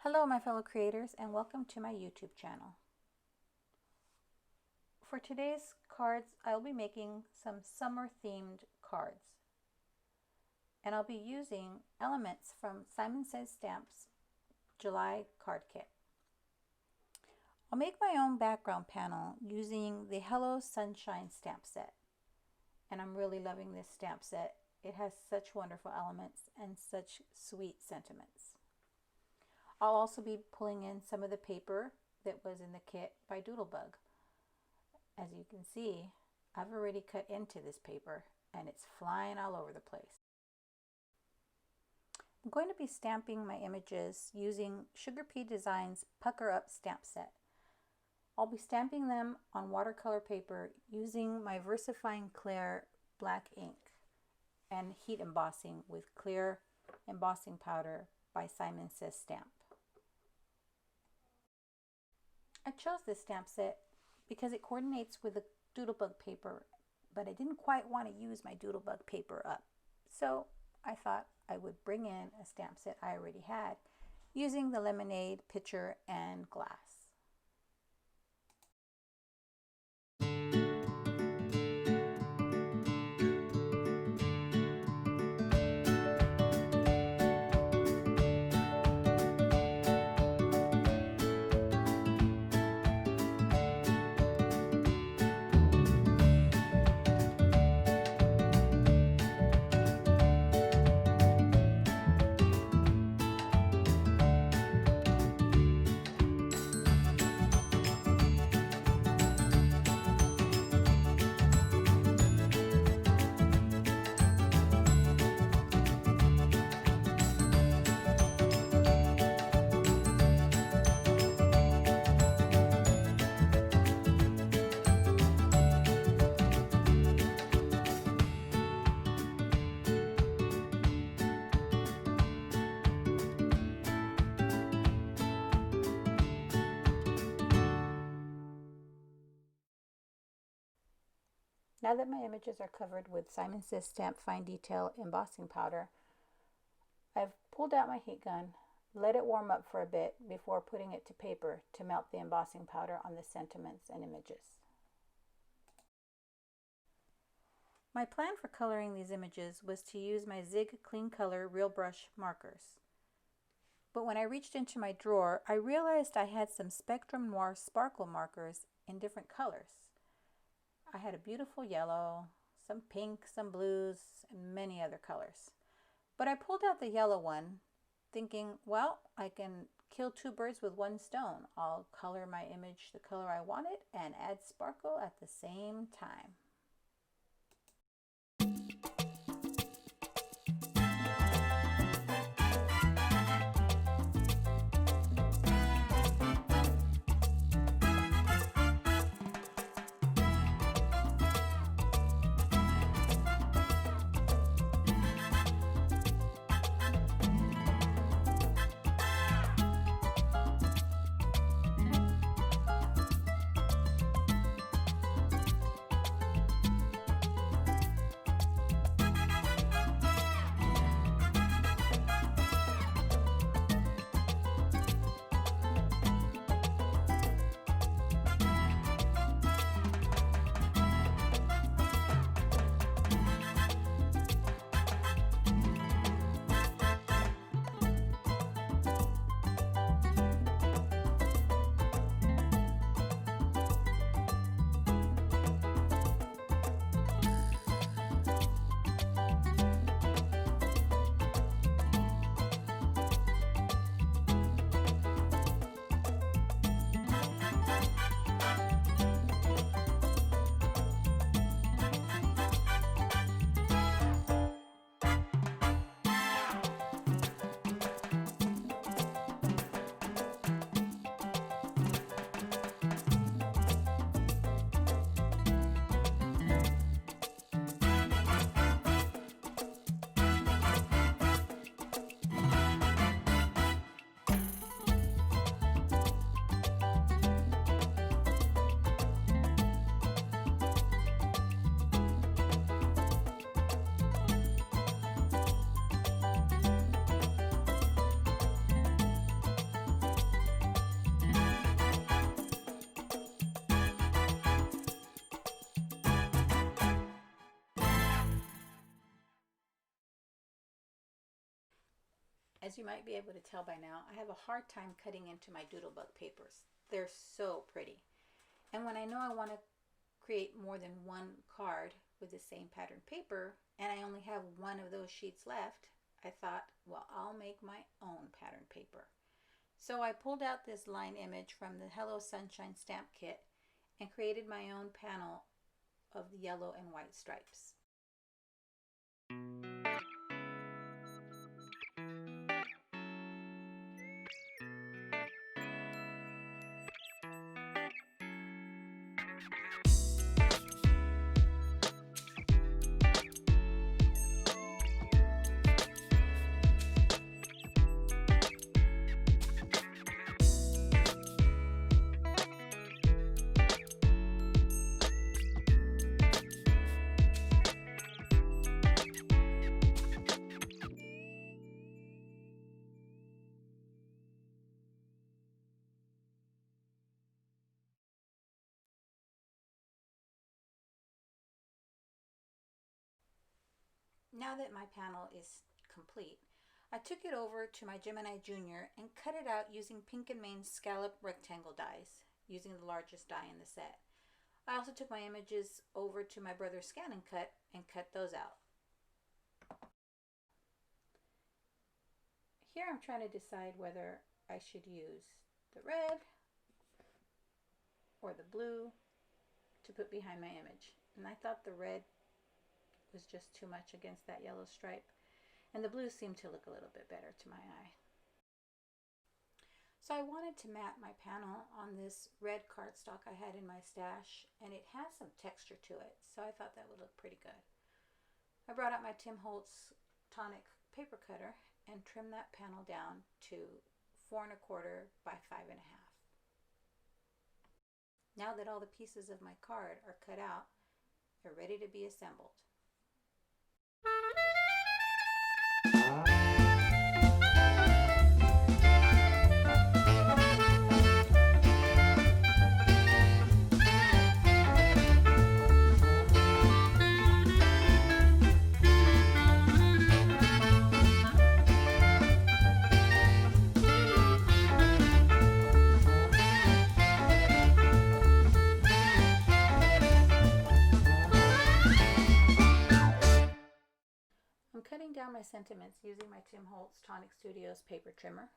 Hello my fellow creators and welcome to my YouTube channel. For today's cards, I'll be making some summer themed cards. And I'll be using elements from Simon Says Stamps July card kit. I'll make my own background panel using the Hello Sunshine stamp set. And I'm really loving this stamp set. It has such wonderful elements and such sweet sentiments. I'll also be pulling in some of the paper that was in the kit by Doodlebug. As you can see, I've already cut into this paper and it's flying all over the place. I'm going to be stamping my images using Sugar Pea Designs Pucker Up stamp set. I'll be stamping them on watercolor paper using my VersaFine Clear black ink and heat embossing with clear embossing powder by Simon Says Stamp. I chose this stamp set because it coordinates with the Doodlebug paper, but I didn't quite want to use my Doodlebug paper up. So I thought I would bring in a stamp set I already had using the lemonade pitcher and glass. Now that my images are covered with Simon Says Stamp Fine Detail embossing powder, I've pulled out my heat gun, let it warm up for a bit before putting it to paper to melt the embossing powder on the sentiments and images. My plan for coloring these images was to use my Zig Clean Color Real Brush markers. But when I reached into my drawer, I realized I had some Spectrum Noir sparkle markers in different colors. I had a beautiful yellow, some pink, some blues, and many other colors. But I pulled out the yellow one, thinking, well, I can kill two birds with one stone. I'll color my image the color I want it and add sparkle at the same time. As you might be able to tell by now, I have a hard time cutting into my doodlebug papers. They're so pretty. And when I know I want to create more than one card with the same pattern paper, and I only have one of those sheets left, I thought, well, I'll make my own pattern paper. So I pulled out this line image from the Hello Sunshine stamp kit and created my own panel of the yellow and white stripes. Now that my panel is complete, I took it over to my Gemini Junior and cut it out using Pink and Main's scallop rectangle dies, using the largest die in the set. I also took my images over to my brother's Scan and Cut and cut those out. Here I'm trying to decide whether I should use the red or the blue to put behind my image. And I thought the red was just too much against that yellow stripe, and the blue seemed to look a little bit better to my eye. So I wanted to mat my panel on this red cardstock I had in my stash, and it has some texture to it, so I thought that would look pretty good. I brought out my Tim Holtz tonic paper cutter and trimmed that panel down to 4 1/4 by 5 1/2. Now that all the pieces of my card are cut out, they're ready to be assembled. I'm cutting down my sentiments using my Tim Holtz Tonic Studios paper trimmer,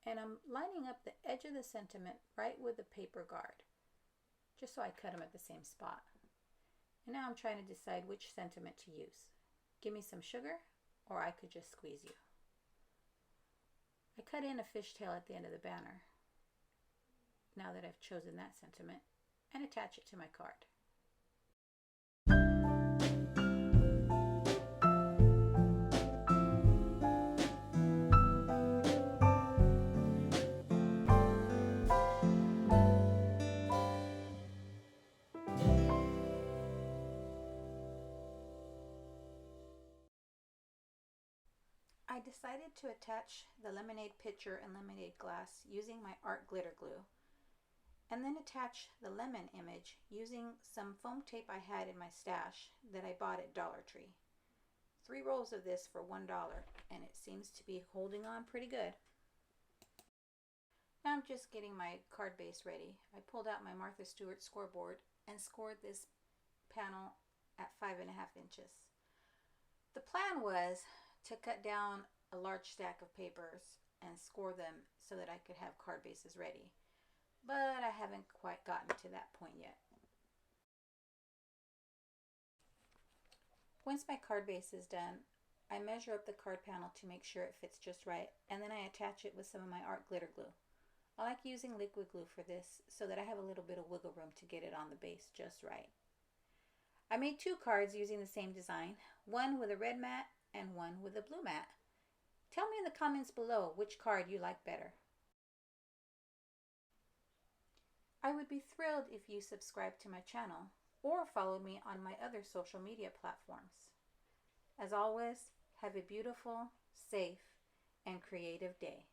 and I'm lining up the edge of the sentiment right with the paper guard, just so I cut them at the same spot. And now I'm trying to decide which sentiment to use. Give me some sugar, or I could just squeeze you. I cut in a fishtail at the end of the banner, now that I've chosen that sentiment, and attach it to my card. I decided to attach the lemonade pitcher and lemonade glass using my art glitter glue, and then attach the lemon image using some foam tape I had in my stash that I bought at Dollar Tree. 3 rolls of this for $1, and it seems to be holding on pretty good. Now I'm just getting my card base ready. I pulled out my Martha Stewart scoreboard and scored this panel at 5 1/2 inches. The plan was to cut down a large stack of papers and score them so that I could have card bases ready, but I haven't quite gotten to that point yet. Once my card base is done, I measure up the card panel to make sure it fits just right, and then I attach it with some of my art glitter glue. I like using liquid glue for this so that I have a little bit of wiggle room to get it on the base just right. I made 2 cards using the same design, one with a red mat and one with a blue mat. Tell me in the comments below which card you like better. I would be thrilled if you subscribe to my channel or follow me on my other social media platforms. As always, have a beautiful, safe, and creative day.